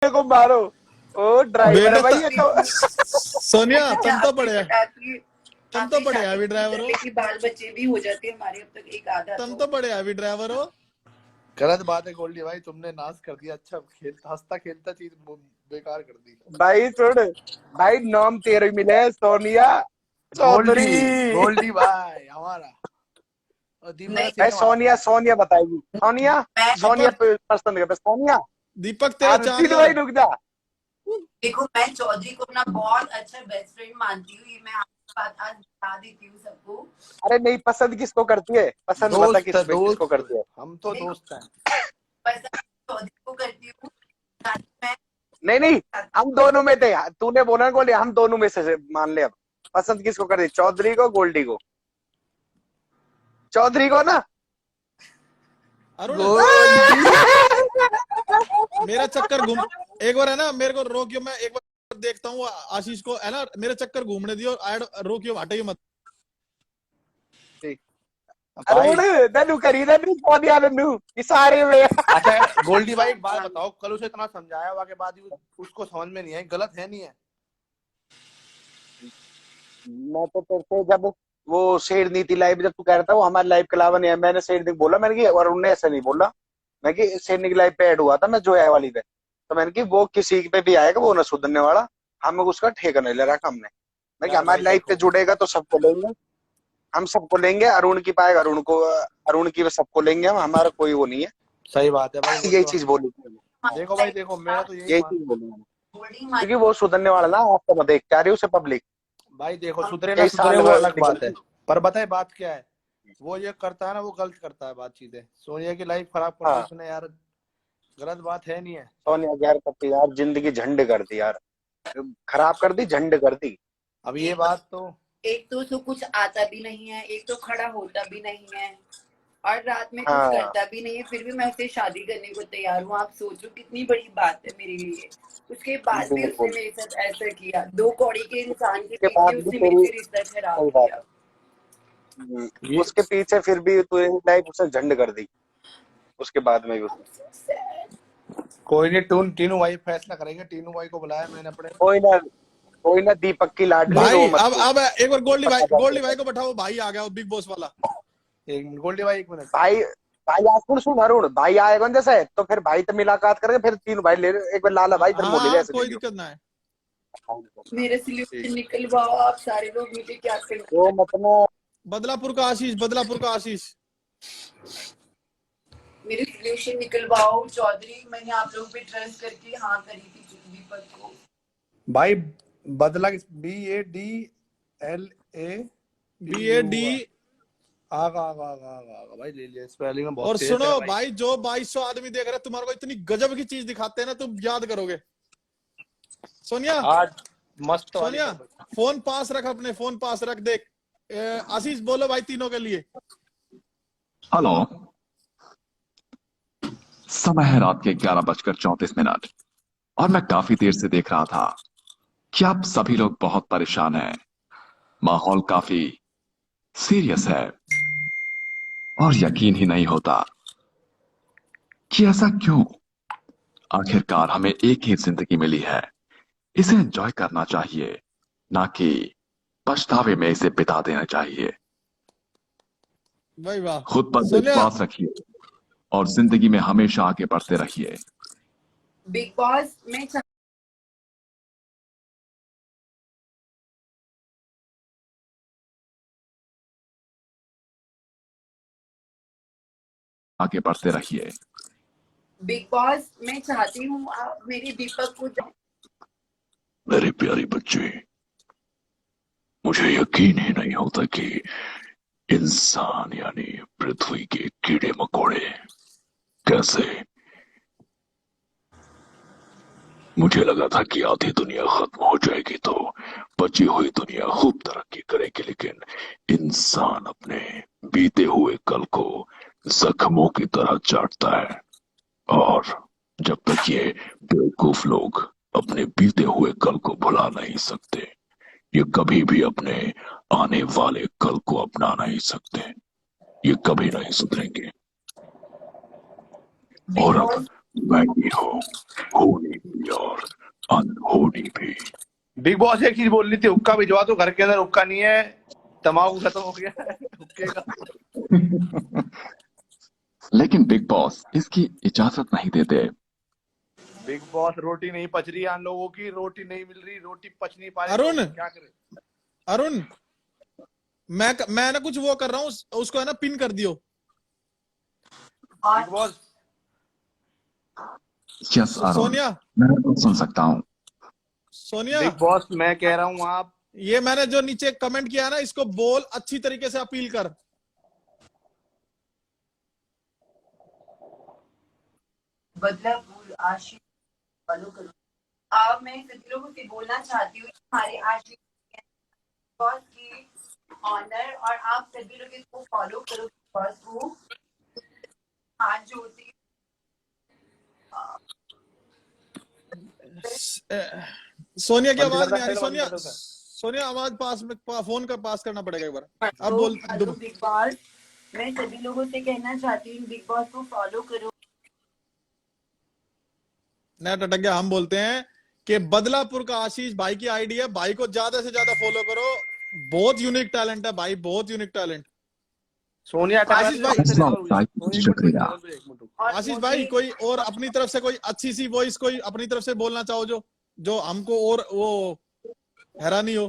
अपने को मारो। ओ ड्राइवर है बेटा भाई ये तो। सोनिया तुम तो बड़े आपने शादी हैवी की ड्राइवर कर हो। लेकिन बाल बच्चे भी हो जाते हैं हमारे अब तक एक आधा तुम तो। तो बड़े हैवी ड्राइवर हो। गलत बात है गोल्डी भाई, तुमने नाश कर दिया। अच्छा खेलता हंसता खेलता चीज बेकार कर दी। भाई सुन, भाई नाम तेरे मिले हैं, सोनिया गोल्डी, चौधरी। गोल्डी भाई हमारा। और दीपक का नहीं भाई सीन हमारा। सोनिया, सोनिया बताएगी। सोनिया, मैं सोनिया दीपक पसंद है सोनिया। दीपक तेरे चांद आरती लो। भाई रुक जा। देखो, मैं चौधरी को अपना बहुत अच्छा बेस्ट फ्रेंड मानती हूँ, ये मैं आपकी बात आज बता देती हूँ सबको। अरे नहीं, पसंद किसको करती है? पसंद बता दोस्त है, किसको दोस्त। करती है? हम तो देखो, दोस्त हैं। पसंद चौधरी को करती हूँ, मैं नहीं नहीं, हम दोनों में थे। तूने बोला गोल्डी, हम दोनों में से मान ले। अब पसंद किसको करती? चौधरी को, गोल्डी को? चौधरी को ना। अरुण गोल्डी मेरा चक्कर घूम, एक बार है ना मेरे को रोकियो, मैं एक बार देखता हूँ आशीष को है ना, मेरे चक्कर घूमने दियो, ऐड रोकियो, हटाइयो मत। भाई। अरुण नन्नू करी, नन्नू सोनिया, नन्नू इशारे में। अच्छा गोल्डी भाई एक बात बताओ, कल उसे इतना समझाया हुआ के बाद भी उसको समझ में नहीं है, गलत है नहीं है? मैं तो तेरे से जब वो शेर नीति लाइव, जब तू कह रहा था वो हमारे लाइव के अलावा नहीं है, मैंने शेर नीति बोला, मैंने कि और उन्होंने ऐसा नहीं बोला। मैं कि शेर नीति लाइव पे ऐड हुआ था मैं जो है वाली पे, तो मैंने कि वो किसी पे भी आएगा वो ना सुधरने वाला, हमें उसका ठेका नहीं ले रखा हमने। मैं कि यार भाई हमारी लाइव पे देखो, जुड़ेगा तो सबको लेंगे, हम सबको लेंगे। अरुण की पाएगा अरुण को, अरुण की सबको लेंगे हम, हमारा कोई वो नहीं है। सही बात है भाई वो यही तो। चीज बोली थी मैंने। देखो भाई देखो, मेरा तो यही यही मान। चीज बोली मैंने, गोल्डी क्योंकि वो सुधरने वाला ना, आपको मैं देख क्या रही उसे पब्लिक। भाई देखो, सुधरे ना कई सुधरे साल वो बाद अलग बात है, निकलती। पर बताए बात क्या है, वो ये करता है ना वो गलत करता है बात चीजें। सोनिया की लाइफ खराब कर दी हाँ, उसने यार, गलत बात है नहीं है। सोनिया यार करती यार, जिंदगी झंड कर दी यार, खराब कर दी, झंड कर दी। अब ये बात तो एक तो उसको कुछ आता भी नहीं है, एक तो खड़ा होता भी नहीं है, और रात में कुछ हाँ, करता भी नहीं है, फिर भी मैं उससे शादी करने को तैयार हूँ। आप सोचो कितनी बड़ी बात है मेरे लिए। उसके बाद भी उसने बिल्कुल। मेरे साथ ऐसा किया, दो कौड़ी के इंसान के उसके पीछे बाद भी उसने मेरे तेरी, से रिश्ता खराब सही बात किया। है। ये उसके पीछे फिर भी तू लाइफ उसने झंड कर दी, उसके बाद में भी उसने। I'm so sad. कोई नहीं, टीनू भाई फैसला करेंगे। टीनू भाई को बुलाया मैंने अपने। कोई ना, कोई ना, दीपक की लाडली रो भाई मत तू। अब एक बार दीपक आ गोल्डी जाएगा। भाई को बैठाओ, भाई आ गया वो बिग बॉस वाला। एक मिनट गोल्डी भाई, एक मिनट। भाई, भाई आज सुन सुन अरुण, भाई आएगा ना जैसे, तो फिर भाई तो मुलाकात करके फिर तीन भाई ले एक बार, लाला भाई फिर मोदी ले हाँ ऐसे ले कोई लियो। दिक्कत ना है। मेरे ठीक। से निकलवाओ आप सारे लोग, मुझे क्या करना वो है। मतलब बदलापुर का आशीष, बदलापुर का आशीष। मेरे सोल्यूशन निकलवाओ चौधरी, मैंने आप लोगों पे ट्रस्ट करके हाँ करी थी दीपक को। भाई बदला BADLA BAD। आगा आगा आगा आगा आगा भाई ले लिया, स्पेलिंग में बहुत और तेज सुनो है भाई, जो 2200 आदमी देख रहे हैं, तुम्हारे को इतनी गजब की चीज दिखाते हैं ना, तुम याद करोगे। सोनिया, आज मस्त वाली सोनिया खबर। फोन पास रख, अपने फोन पास रख, देख आशीष बोलो भाई तीनों के लिए। हेलो, समय है रात के 11:34 और मैं काफी देर से देख रहा था कि आप सभी लोग बहुत परेशान हैं। माहौल काफी सीरियस है और यकीन ही नहीं होता कि ऐसा क्यों। आखिरकार हमें एक ही जिंदगी मिली है, इसे एंजॉय करना चाहिए, ना कि पछतावे में इसे बिता देना चाहिए। भाई वाह। खुद पर सोनिया, विश्वास रखिए और जिंदगी में हमेशा आगे बढ़ते रहिए। बिग बॉस में आगे बढ़ते रहिए। मैं चाहती हूँ आप मेरे दीपक को। मेरे प्यारे बच्चे, मुझे यकीन ही नहीं होता कि इंसान यानी पृथ्वी के कीड़े मकोड़े कैसे। मुझे लगा था कि आधी दुनिया खत्म हो जाएगी तो बची हुई दुनिया खूब तरक्की करेगी, लेकिन इंसान अपने बीते हुए कल को जख्मों की तरह चाटता है। और जब तक ये बेवकूफ लोग अपने बीते हुए कल को भुला नहीं सकते, ये कभी भी अपने आने वाले कल को अपना नहीं सकते। ये कभी नहीं सुधरेंगे। बिग और अब बॉस वही हो, होली भी और अनहोनी भी। बिग बॉस एक चीज बोलनी थी, हुक्का भिजवा दो, घर के अंदर हुक्का नहीं है, तम्बाकू खत्म हो गया है हुक्के का। लेकिन बिग बॉस इसकी इजाजत नहीं देते। बिग बॉस रोटी नहीं पच रही, आन लोगों की रोटी नहीं मिल रही, रोटी पच नहीं पा रही, अरुण, तो क्या करे। अरुण, मैं ना कुछ वो कर रहा हूँ, उसको है ना पिन कर दियो। Big boss yes Arun, Sonia, मैं तो सुन सकता हूँ। सोनिया, बिग बॉस मैं कह रहा हूँ आप ये मैंने जो नीचे कमेंट किया ना, इसको बोल अच्छी तरीके से अपील कर। बदलापुर आशीष फॉलो करो। अब मैं सभी लोगों से बोलना चाहती हूँ, हमारे आशीष बॉस की ऑनर, और आप सभी लोग इसको फॉलो करो बॉस को, हाथ जोड़ते। सोनिया की बंद आवाज कर दो, नहीं आ रही। बंद सोनिया, कर दो। सोनिया आवाज पास में, फोन का पास करना पड़ेगा एक बार। अब तो बोल। हेलो बिग बॉस, मैं सभी लोगों से कहना चाहती हूँ बिग बॉस को फॉलो करो। नेट अटक गया। हम बोलते हैं कि बदलापुर का आशीष भाई की आईडी है, भाई को ज्यादा से ज्यादा फॉलो करो। बहुत यूनिक टैलेंट है भाई, बहुत यूनिक टैलेंट। सोनिया आशीष भाई, शुक्रिया। आशीष भाई, कोई और अपनी तरफ से कोई अच्छी सी वॉइस कोई अपनी तरफ से बोलना चाहो जो जो हमको और वो हैरानी हो।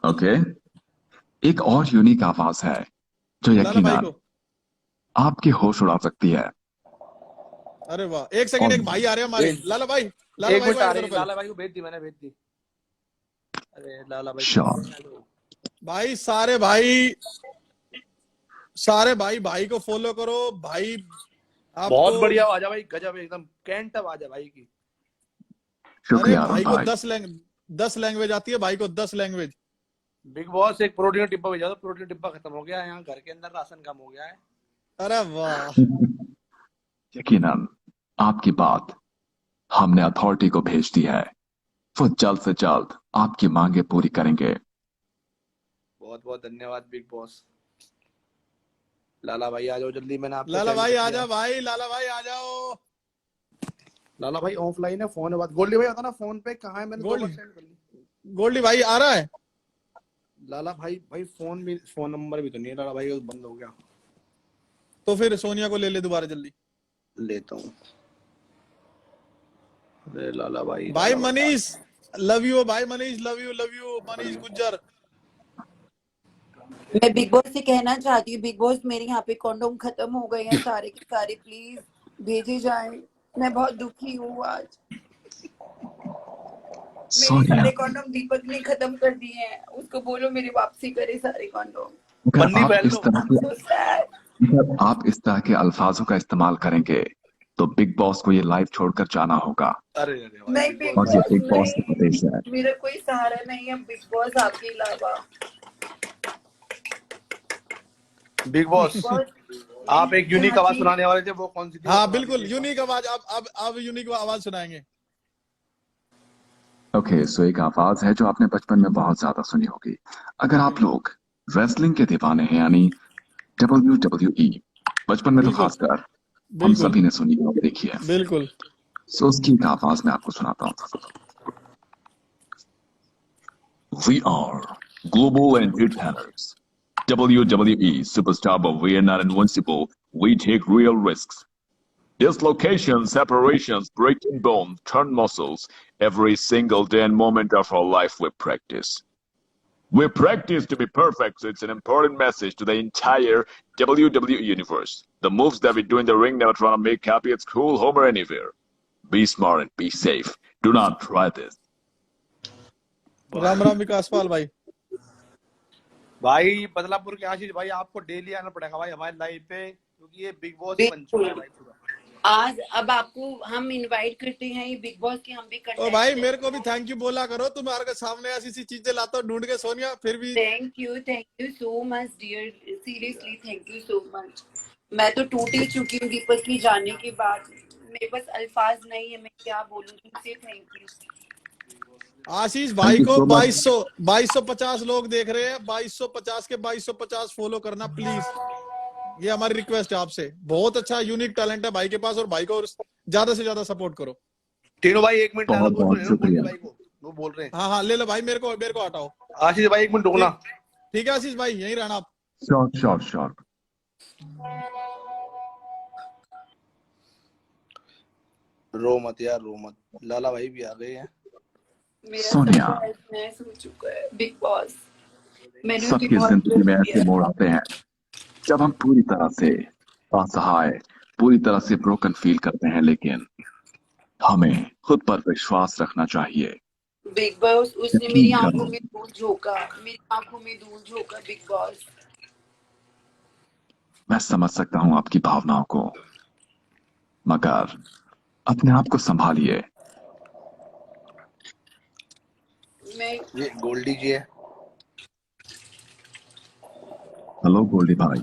ओके, एक और यूनिक आवाज है जो लाला भाई यकीनन को। आपके होश उड़ा सकती है। अरे वाह, एक सेकंड, एक भाई आ रहे हैं हमारे। लाला भाई, लाला एक भाई को मिनट आ ऐड रही, करो पहले। लाला भाई को भेज दी, मैंने भेज दी। अरे लाला भाई श्योर। भाई सारे भाई को फॉलो करो भाई। आपको बहुत बढ़िया आवाज है भाई, गजब, एकदम कैंट आवाज है भाई की। अरे शुक्रिया भाई अरुण को भाई। 10 लैंग्वेज आती है भाई को, 10 लैंग्वेज। बिग बॉस एक प्रोटीन डिब्बा भेजा दो, प्रोटीन डिब्बा खत्म हो गया है, यहाँ घर के अंदर राशन कम हो गया है। अरे वाह, यकीनन आपकी बात हमने अथॉरिटी को भेज दी है, वो जल्द से जल्द आपकी मांगे पूरी करेंगे। बहुत बहुत धन्यवाद बिग बॉस। लाला भाई आ जाओ जल्दी, मैंने आपको लाला send भाई कर आ दिया। जाओ भाई, लाला भाई आ जाओ। लाला भाई ऑफलाइन है, फोन है बात। गोल्डी भाई आता ना फोन पे, कहाँ है, मैंने 2 बार सेंड कर ली। गोल्डी भाई आ रहा है। लाला भाई फोन नंबर भी तो नहीं है लाला भाई का, बंद हो गया। तो फिर सोनिया को ले ले दोबारा जल्दी। लेता हूँ। अरे लाला भाई, भाई लाला मनीष, लव यू भाई मनीष, लव यू मनीष गुज्जर। मैं बिग बॉस से कहना चाहती हूँ, बिग बॉस मेरे यहाँ पे कॉन्डोम खत्म हो गए हैं सारे के सारे, प्लीज भेजे जाए। मैं बहुत दुखी हूँ आज। मेरे सोनिया, सारे कॉन्डोम दीपक ने खत्म कर दिए हैं, उसको बोलो मेरी वापसी करे सारे कॉन्डोम। अगर आप पहन इस लो। तरह के So sad. अगर आप इस तरह के अल्फाजों का इस्तेमाल करेंगे तो बिग बॉस को ये लाइव छोड़कर जाना होगा। अरे अरे भाई, नहीं बिग और ये बॉस बिग बॉस नहीं, का आदेश है। मेरा कोई सहारा नहीं है बिग बॉस आपके अलावा। बिग बॉस आप एक यूनिक आवाज सुनाने वाले थे, वो कौन सी थी? हाँ बिल्कुल, यूनिक आवाज। अब यूनिक आवाज सुनाएंगे। ओके, सो एक आवाज है जो आपने बचपन में बहुत ज्यादा सुनी होगी। अगर आप लोग रेसलिंग के दीवाने हैं, यानी WWE, बचपन में तो बिल्कुल, खासकर हम बिल्कुल, सभी ने सुनी और देखी है। बिल्कुल। सो उसकी एक आवाज मैं आपको सुनाता हूँ। We are global entertainers. WWE superstar, but we are not invincible. We take real risks. Dislocations, separations, breaking bones, turn muscles. Every single day and moment of our life we practice. We practice to be perfect, so it's an important message to the entire WWE universe. The moves that we do in the ring, never trying to make happy at school, home, or anywhere. Be smart and be safe. Do not try this. Ram Ram विकास पाल भाई। भाई बदलापुर के आशीष भाई, आपको daily आना पड़ेगा भाई हमारे live पे, क्योंकि ये बिग बॉस बन चुका है भाई पूरा। आज अब आपको हम इनवाइट करते हैं ये बिग बॉस की, हम भी ओ भाई मेरे को भी थैंक यू बोला करो, तुम्हारे के सामने ऐसी सी चीजें लाता हूँ ढूंढ के सोनिया, फिर भी। Thank you so much dear, seriously thank you so much. मैं तो टूट ही चुकी हूँ दीपक की जाने के बाद, मेरे पास अल्फाज नहीं है, मैं क्या बोलूँ तुमसे। थैंक यू आशीष भाई Thank you को so much. 2250 लोग देख रहे हैं। 2250 के 2250 फॉलो करना प्लीज। ये हमारी रिक्वेस्ट है आपसे। बहुत अच्छा यूनिक टैलेंट है भाई के पास और भाई को ज्यादा से ज्यादा सपोर्ट करो। तीनों भाई 1 मिनट बहुत बोल बहुत रहे हो शुक्रिया। भाई को, वो बोल रहे हैं। हाँ हाँ ले लो भाई, मेरे को हटाओ। आशीष भाई 1 मिनट रुकना। ठीक है आशीष भाई, यहीं रहना आप। Sure sure sure. रो मत यार, रो मत। लाला भाई भी आ गए हैं। मेरा सोनिया, सब मैच हो चुका है बिग बॉस। मैंने उसकी सबकी बहुत जिंदगी में मदद ऐसे किया। मोड़ आते हैं जब हम पूरी तरह से असहाय, पूरी तरह से ब्रोकन फील करते हैं, लेकिन हमें खुद पर विश्वास रखना चाहिए। बिग बॉस उसने मेरी यकीन आंखों करो, में धूल झोंका, मेरी आंखों में धूल झोंका बिग बॉस। मैं समझ सकता हूँ आपकी भावनाओं को, मगर अपने आप को संभालिए। मैं ये गोल्डी जी है। हेलो गोल्डी भाई,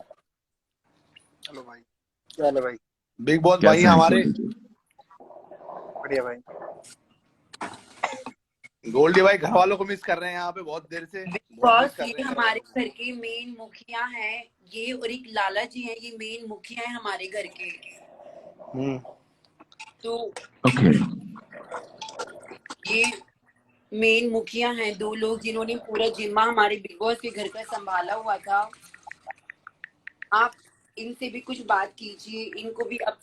चलो भाई, क्या हाल है भाई? बिग बॉस भाई कैसे हैं हमारे। गोल्डी जी? बढ़िया भाई। गोल्डी भाई घर वालों को मिस कर रहे हैं यहाँ पे बहुत देर से। बहुत बॉस मिस कर ये रहे हैं घर हमारे वालों घर के मेन मुखिया हैं, ये और एक लाला जी हैं, ये मेन मुखिया हैं हमारे घर के। को। तो ओके, ये मेन मुखिया हैं, 2 लोग जिन्होंने पूरा जिम्मा हमारे बिग बॉस के घर का संभाला हुआ था। आप इनसे भी कुछ बात कीजिए, इनको भी अब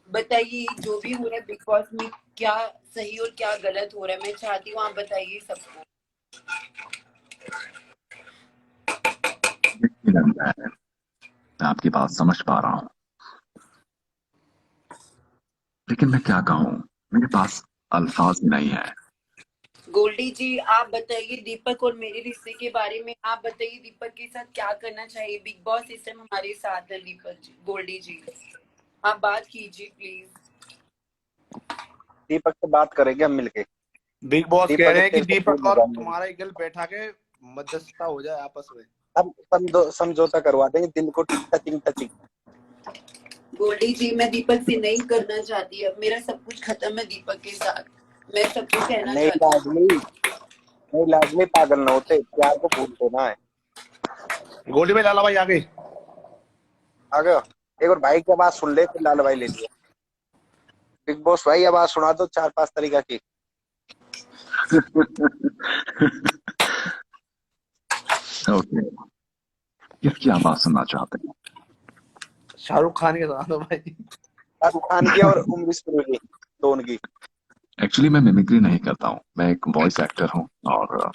बताइए जो भी हो रहा है बिग बॉस में, क्या सही और क्या गलत हो रहा है। मैं चाहती हूँ आप बताइए सबको। मैं आपकी बात समझ पा रहा हूँ, लेकिन मैं क्या कहूँ, मेरे पास अल्फाज ही नहीं है। गोल्डी जी आप बताइए दीपक और मेरे रिश्ते के बारे में। आप बताइए दीपक के साथ क्या करना चाहिए। बिग बॉस इस टाइम हमारे साथ है दीपक जी। गोल्डी जी आप बात कीजिए प्लीज। दीपक से बात करेंगे हम मिलके। बिग बॉस कह दीपक रहे हैं कि तेरे से दीपक दूर और हो जाएंगे। तुम्हारा एक गल बैठा के मध्यस्थता हो जाए आपस में। हम समझौता करवा देंगे, दिल को टचिंग टचिंग। गोल्डी जी मैं दीपक से नहीं करना चाहती, अब मेरा सब कुछ खत्म है दीपक के साथ। मैं सबको कहना नहीं चाहती हूँ। लाडली, नहीं लाडली, पागल न होते, प्यार को भूलते ना है। गोल्डी भाई लाला भाई आ गए। आ गया। एक और भाई की आवाज सुन ले, फिर लाल भाई ले लिया। बिग बॉस भाई आवाज सुना दो 4-5 तरीका की। ओके, किसकी आवाज सुनना चाहते हैं? शाहरुख खान के साथ हो भाई। शाहरुख खान की और उमरीश पुरी, दोनों की। एक्चुअली मैं मिमिक्री नहीं करता हूँ, मैं एक वॉइस एक्टर हूँ और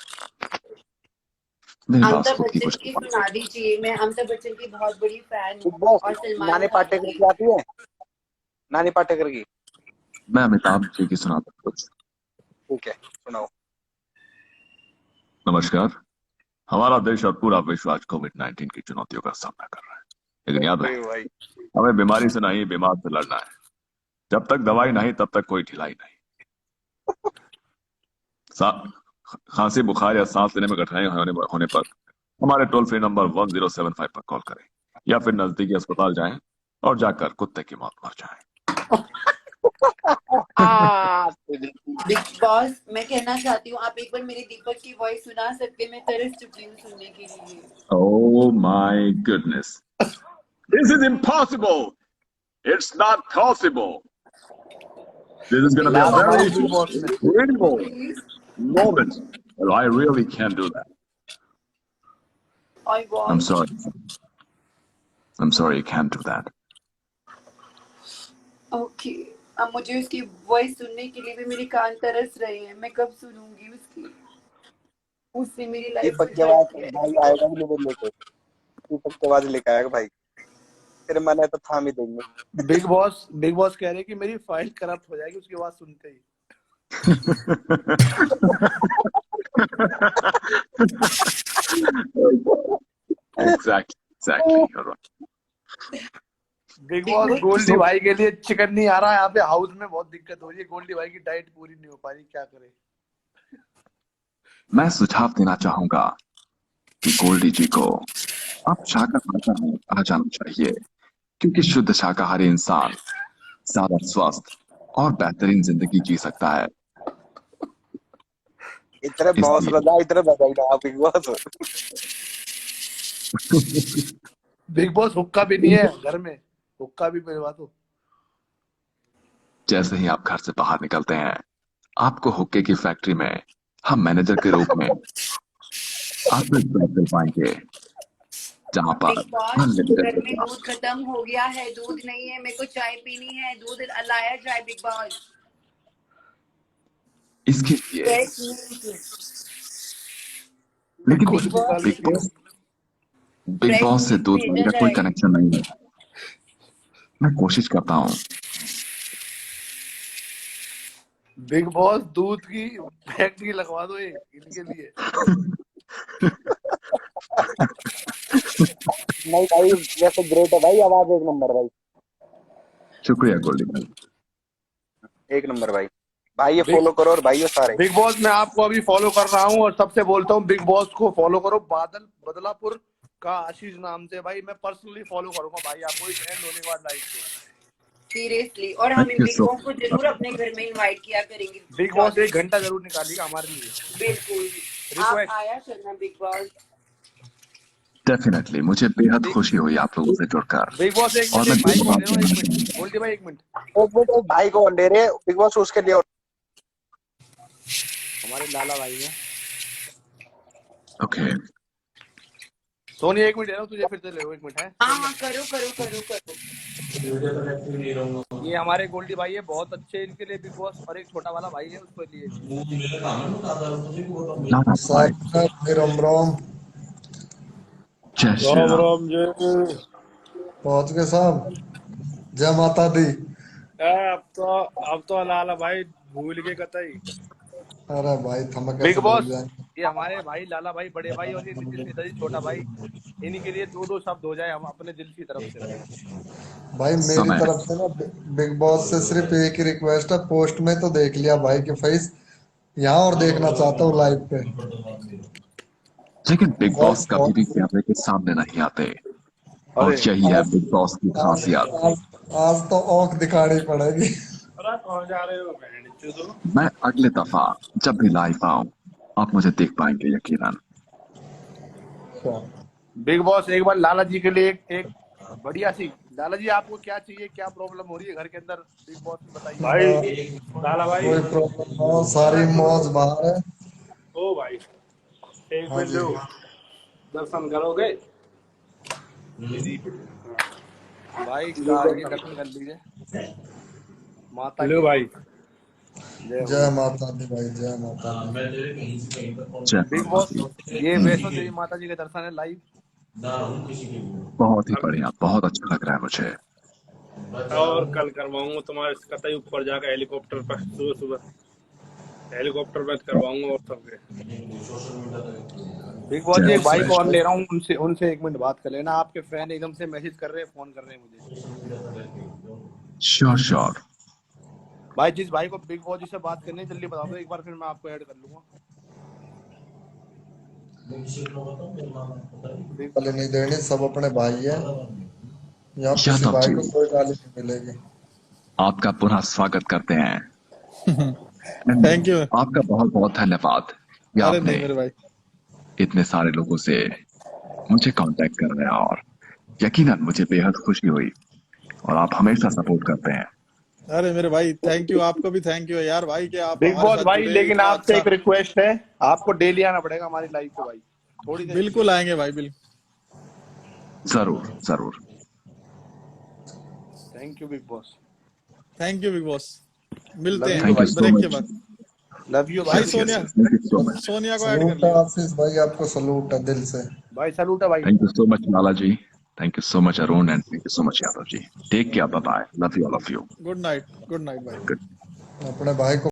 मेरे पास अमिताभ खुद की बच्चन कुछ की सुना दीजिए, मैं अमिताभ बच्चन की बहुत बड़ी फैन बिग हूँ। बॉस और सलमान नानी खान पाटेकर की। की आती है, नानी पाटेकर की। मैं अमिताभ जी की सुनाता हूँ कुछ। ठीक है सुनाओ। नमस्कार। हमारा देश और पूरा विश्व आज कोविड-19 की चुनौतियों का सामना कर रहा है, लेकिन याद रहे, भाई हमें बीमारी से नहीं, बीमार से लड़ना है। जब तक दवाई नहीं तब तक कोई ढिलाई नहीं। खांसी, बुखार या सांस लेने में कठिनाई होने पर हमारे टोल फ्री नंबर 1075 पर कॉल करें या फिर नजदीकी अस्पताल जाएं और जाकर कुत्ते की मौत मर जाएं। बिग बॉस मैं कहना चाहती हूँ, आप एक बार मेरे दीपक की वॉइस सुना सकते हैं? मैं तरस चुकी हूँ सुनने के लिए। Oh my goodness. This is impossible. It's not possible. This is going to be a Lal very भाई बिग बॉस ने incredible please moment. Well, I really can't do that. I I'm want. sorry. I'm sorry, you can't do that. Okay अब मुझे उसकी voice सुनने के लिए भी मेरे कान तरस रहे हैं। मैं कब सुनूंगी उसकी? उससे मेरी लाइफ दीपक की गुजर आवाज गई है। भाई आएगा भी नहीं लेके। दीपक की आवाज लेके आएगा भाई, तेरे मन है तो थाम ही देंगे। बिग बॉस कह रहे हैं कि मेरी फाइल करप्ट हो जाएगी उसकी आवाज सुनते ही। Exactly. You're right. Big boss Goldy भाई के लिए चिकन नहीं आ रहा है यहाँ पे, हाउस में बहुत दिक्कत हो रही है। गोल्डी भाई की डाइट पूरी नहीं हो पा रही, क्या करे? मैं सुझाव देना चाहूंगा कि गोल्डी जी को अब शाकाहारी आ जाना चाहिए, क्योंकि शुद्ध शाकाहारी इंसान ज्यादा स्वस्थ और बेहतरीन जिंदगी जी सकता है। इतने बॉस इसलिए रजा, इतने बजाई ना बिग बॉस। बिग बॉस हुक्का भी नहीं है घर में, हुक्का भी पिलवा दो। जैसे ही आप घर से बाहर निकलते हैं, आपको हुक्के की फैक्ट्री में हम मैनेजर के रूप में आपको एक जॉब दे पाएंगे, जहां पर बिग बॉस अनलिमिटेड घर में होगा। दूध खत्म हो गया है, दूध नहीं है, मेरे को चाय पीनी है, दूध लाया जाए बिग बॉस। इसके लिए फ्रेश मिल्क, लेकिन खुद बिग बॉस निकाल के बिग फ्रेश बॉस से मिल्क दूध भेजा मेरा कोई जाए। कनेक्शन नहीं है। मैं कोशिश करता हूँ। बिग बॉस दूध की फैक्ट्री लगवा दो एक इनके लिए। नहीं भाई, वैसे ग्रेट है भाई, आवाज एक नंबर भाई, शुक्रिया गोल्डी भाई। एक नंबर भाई। भाई ये बिग फॉलो करो और भाई ये सारे। बिग बॉस मैं आपको अभी फॉलो कर रहा हूँ और सबसे बोलता हूँ बिग बॉस को फॉलो करो। बदलापुर का आशीष नाम से भाई मैं पर्सनली फॉलो करूंगा भाई आपको इस एंड होने के बाद लाइव पे। सीरियसली, और हम thank you big so boss को जरूर अपने घर में इनवाइट किया करेंगे। बिग बॉस 1 घंटा जरूर निकालिएगा हमारे लिए। बिल्कुल, आप रिक्वेस्ट। आया करना बिग बॉस। डेफिनेटली, मुझे बेहद खुशी हुई आप लोगों से जुड़कर। बिग बॉस एक और मिनट, मैं एक भाई को धन्यवाद ले लो, देना एक मिनट चाहूंगा। गोल्डी भाई, एक मिनट। एक मिनट, एक भाई को ले रहे बिग बॉस, उसके लिए। हमारे लाला भाई हैं। ओके, सोनी 1 मिनट ले लो, तुझे फिर से ले लो 1 मिनट है। हाँ हाँ, करो करो करो करो। ये हमारे गोल्डी भाई है, बहुत अच्छे इनके लिए बिग बॉस, और एक छोटा वाला भाई है उसके लिए। लाला भाई, साहब राम राम। जय श्री राम राम। राम जय। पहुंच गए साहब। जय माता दी। अब तो लाला भाई भूल के कतई। अरे भाई थमक बिग कैसे बॉस भूल जाएंगे। ये हमारे भाई लाला भाई बड़े भाई और ये नितिन नेताजी छोटा भाई, इन्हीं के लिए 2-2 शब्द हो जाए हम अपने दिल की तरफ से। भाई मेरी समय तरफ से ना बिग बॉस से सिर्फ एक ही रिक्वेस्ट है, पोस्ट में तो देख लिया भाई के फेस, यहाँ और देखना चाहता हूँ लाइव पे। लेकिन बिग बॉस बहुत कभी भी बहुत कैमरे के सामने नहीं आते, और अरे यही है आज बिग बॉस की आज खासियत। आज, आज तो औंख दिखानी पड़ेगी। अरे कहाँ जा रहे हो बहन चोदो? मैं अगले दफा जब भी लाइव आऊं, आप मुझे देख पाएंगे यकीनन। बिग बॉस एक बार लाला जी के लिए एक बढ़िया सी, लाला जी आपको क्या चाहिए, क्या प्रॉब्लम हो रही है घर के अंदर, बिग बॉस में बताइए। भाई लाला भाई, कोई प्रॉब्लम हो, सारी मौज बाहर है। ओ भाई एक हाँ मिनट जी। दो, दर्शन करोगे? भाई का ये दर्शन कर लीजिए माता लो की। भाई, जय माता दी भाई, जय माता दी। जय बिग माता बॉस दी। ये वैष्णो देवी माता जी के दर्शन है लाइव। बहुत ही बढ़िया, बहुत अच्छा लग रहा है मुझे। और कल करवाऊंगा तुम्हारे कतई ऊपर जाकर हेलीकॉप्टर पर, सुबह सुबह हेलीकॉप्टर में करवाऊंगा और सबके। बिग बॉस जी एक भाई को और जय ले रहा हूँ, उनसे उनसे 1 मिनट बात कर लेना। आपके फैन एकदम से मैसेज कर रहे हैं, फोन कर रहे हैं मुझे। Sure sure. भाई जिस भाई को बिग बॉस जी से बात करनी है जल्दी बता दो एक बार, फिर मैं आपको ऐड कर लूंगा। गाली नहीं देनी, सब अपने भाई है, यहाँ किसी यादव भाई जी, को कोई गाली नहीं मिलेगी। आपका पुनः स्वागत करते हैं। Thank you. आपका बहुत बहुत धन्यवाद कि अरे आपने नहीं मेरे भाई, इतने सारे लोगों से मुझे कांटेक्ट कर रहे हैं, और यकीनन मुझे बेहद खुशी हुई, और आप हमेशा सपोर्ट करते हैं। अरे मेरे भाई थैंक यू, आपको भी थैंक यू यार भाई कि आप बिग हमारे बॉस साथ भाई जुड़े। लेकिन इतना आपसे एक अच्छा, रिक्वेस्ट है, आपको डेली आना पड़ेगा हमारी लाइव पे भाई, थोड़ी देर। बिल्कुल आएंगे भाई, बिल्कुल। जरूर जरूर। Thank you big boss, thank you big boss, मिलते Love you हैं थैंक यू सो ब्रेक के मच। बाद। लव यू भाई भाई। Sonia, thank you so much. Sonia को ऐड कर सलूट है लियो। आशीष भाई, आपको सलूट है दिल से। भाई सलूट है भाई। Thank you so much Lala ji. Thank you so much Arun, and thank you so much Yadav ji. Take care, bye bye, love you all of you. Good night भाई। गुड। अपने भाई को